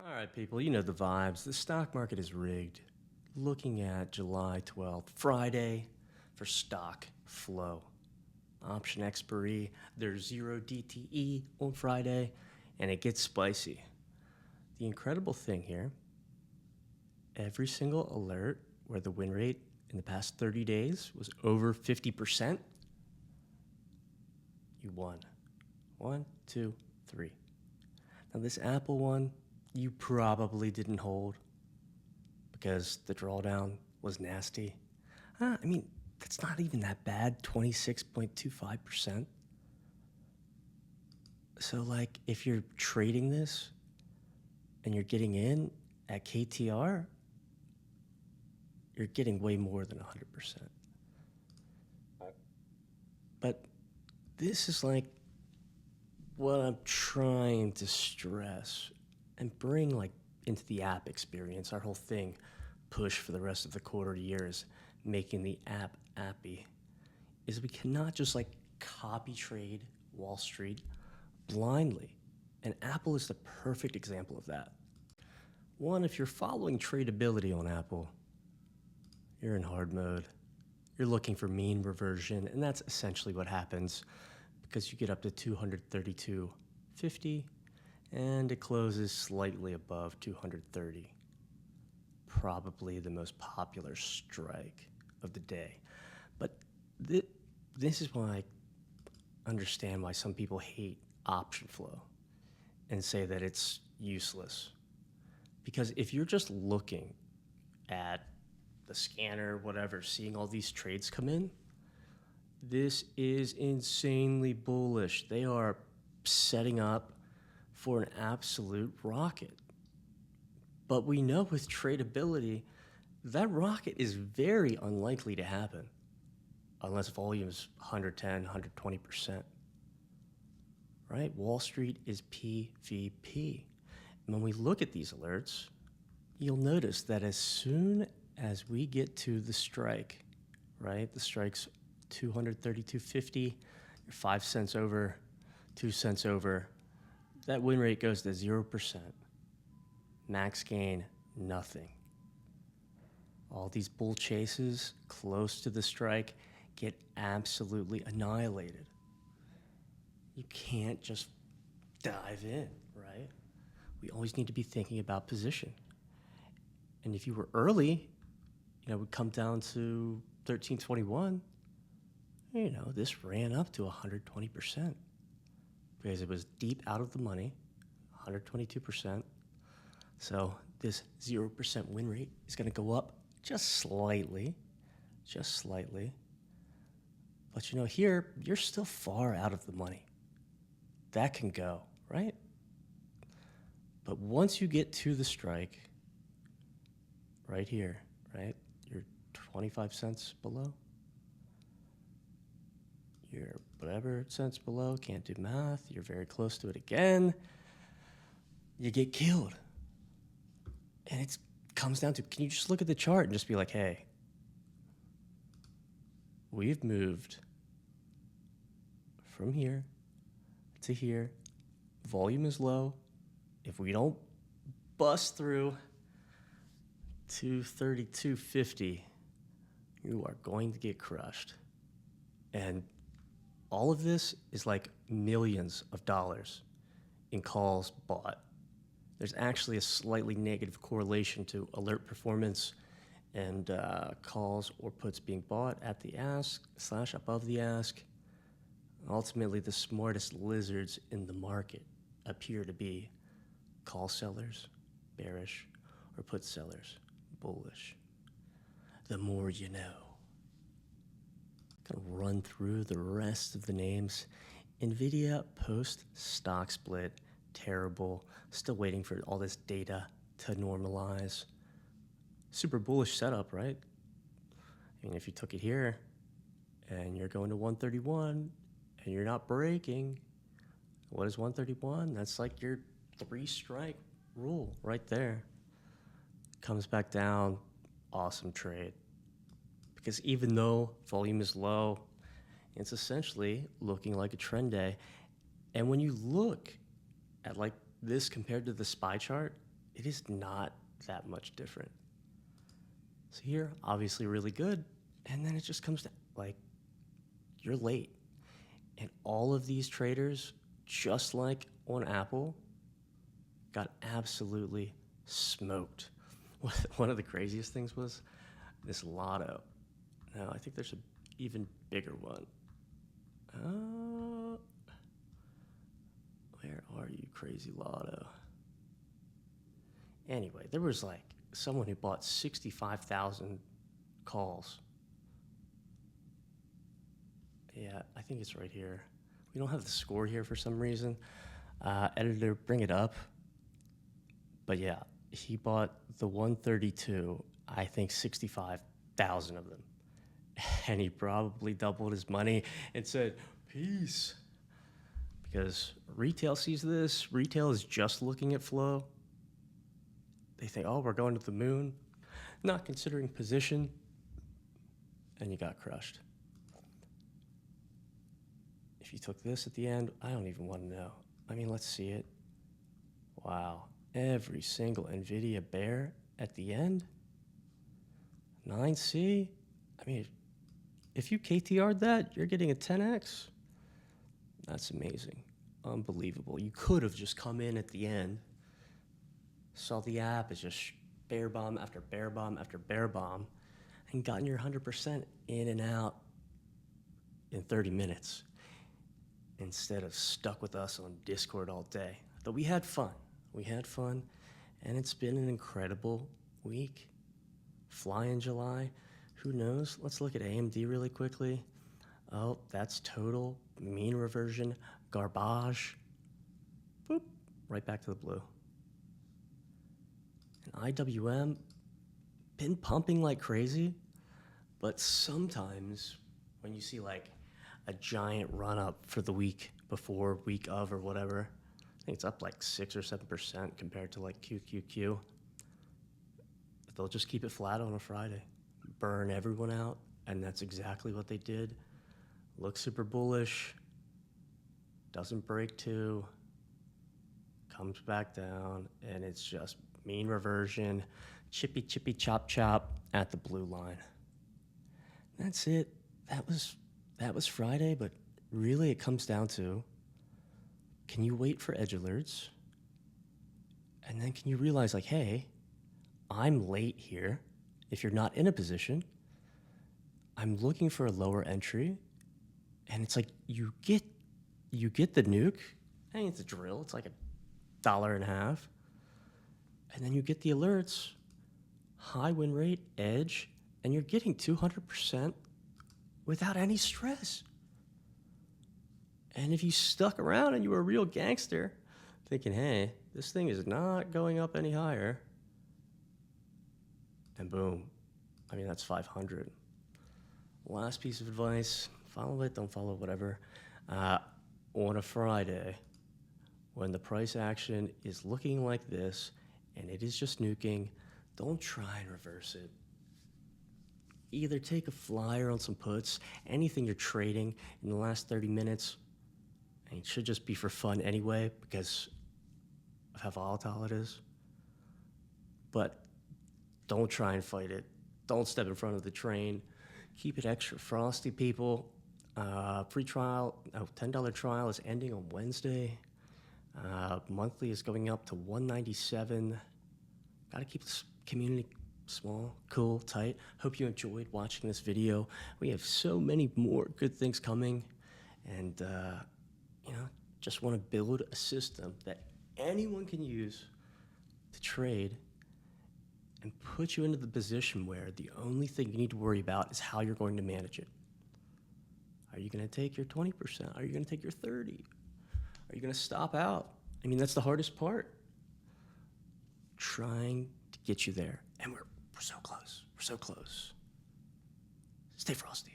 All right, people, you know the vibes. The stock market is rigged. Looking at July 12th, Friday, for stock flow. Option expiry, there's 0 DTE on Friday, and it gets spicy. The incredible thing here, every single alert where the win rate in the past 30 days was over 50%, you won. 1, 2, 3. Now this Apple one, you probably didn't hold because the drawdown was nasty. I mean, that's not even that bad, 26.25%. So like if you're trading this and you're getting in at KTR, you're getting way more than 100%. But this is like what I'm trying to stress and bring like into the app experience. Our whole thing, push for the rest of the quarter year, is making the app appy. Is we cannot just like copy trade Wall Street blindly. And Apple is the perfect example of that. One, if you're following tradability on Apple, you're in hard mode. You're looking for mean reversion, and that's essentially what happens because you get up to 232.50 and it closes slightly above 230. Probably the most popular strike of the day. But this is why I understand why some people hate option flow and say that it's useless. Because if you're just looking at the scanner, whatever, seeing all these trades come in, this is insanely bullish. They are setting up for an absolute rocket. But we know with tradability, that rocket is very unlikely to happen unless volume is 110, 120%. Right? Wall Street is PVP. And when we look at these alerts, you'll notice that as soon as we get to the strike, right? The strike's 232.50, you're 5 cents over, 2 cents over. That win rate goes to 0%. Max gain, nothing. All these bull chases close to the strike get absolutely annihilated. You can't just dive in, right? We always need to be thinking about position. And if you were early, we'd come down to 1321. This ran up to 120% because it was deep out of the money, 122%. So this 0% win rate is going to go up just slightly. But here, you're still far out of the money. That can go, right? But once you get to the strike, right here, right? You're 25 cents below. You're whatever cents below, can't do math. You're very close to it again. You get killed. And it comes down to, can you just look at the chart and just be like, hey, we've moved from here to here. Volume is low. If we don't bust through 232.50, you are going to get crushed. And all of this is like millions of dollars in calls bought. There's actually a slightly negative correlation to alert performance and calls or puts being bought at the ask / above the ask. Ultimately, the smartest lizards in the market appear to be call sellers, bearish, or put sellers, bullish. The more you know. Gonna run through the rest of the names. NVIDIA post stock split, terrible. Still waiting for all this data to normalize. Super bullish setup, right? I mean, if you took it here and you're going to 131 and you're not breaking, what is 131? That's like your 3-strike rule right there. Comes back down, awesome trade. Because even though volume is low, it's essentially looking like a trend day. And when you look at like this compared to the SPY chart, it is not that much different. So here, obviously really good, and then it just comes to, like, you're late. And all of these traders, just like on Apple, got absolutely smoked. One of the craziest things was this lotto. Now, I think there's an even bigger one. Where are you, crazy lotto? Anyway, there was like someone who bought 65,000 calls. Yeah, I think it's right here. We don't have the score here for some reason. Editor, bring it up. But yeah, he bought the 132, I think 65,000 of them. And he probably doubled his money and said, peace. Because retail sees this. Retail is just looking at flow. They think, oh, we're going to the moon. Not considering position. And you got crushed. If you took this at the end, I don't even want to know. I mean, let's see it. Wow. Every single NVIDIA bear at the end. 9C. I mean, if you KTR'd that, you're getting a 10X. That's amazing. Unbelievable. You could have just come in at the end, saw the app as just bear bomb after bear bomb after bear bomb, and gotten your 100% in and out in 30 minutes instead of stuck with us on Discord all day. But we had fun. We had fun, and it's been an incredible week. Fly in July. Who knows? Let's look at AMD really quickly. Oh, that's total mean reversion garbage. Boop, right back to the blue. And IWM, been pumping like crazy, but sometimes when you see like a giant run up for the week before, week of, or whatever, I think it's up like 6 or 7% compared to like QQQ. They'll just keep it flat on a Friday, burn everyone out, and that's exactly what they did. Looks super bullish, doesn't break two, comes back down, and it's just mean reversion, chippy chop chop at the blue line. That's it. That was Friday, but really it comes down to, can you wait for edge alerts? And then can you realize, like, hey, I'm late here. If you're not in a position, I'm looking for a lower entry. And it's like you get the nuke. I think it's a drill. It's like $1.50. And then you get the alerts, high win rate, edge, and you're getting 200% without any stress. And if you stuck around and you were a real gangster, thinking, hey, this thing is not going up any higher, and boom, I mean, that's 500. Last piece of advice, follow it, don't follow, whatever. On a Friday, when the price action is looking like this, and it is just nuking, don't try and reverse it. Either take a flyer on some puts, anything you're trading in the last 30 minutes, and it should just be for fun anyway, because of how volatile it is. But don't try and fight it. Don't step in front of the train. Keep it extra frosty, people. Free trial, $10 trial is ending on Wednesday. Monthly is going up to $197. Got to keep this community small, cool, tight. Hope you enjoyed watching this video. We have so many more good things coming, and just want to build a system that anyone can use to trade and put you into the position where the only thing you need to worry about is how you're going to manage it. Are you going to take your 20%? Are you going to take your 30%? Are you going to stop out? I mean, that's the hardest part. Trying to get you there. And we're so close. We're so close. Stay frosty.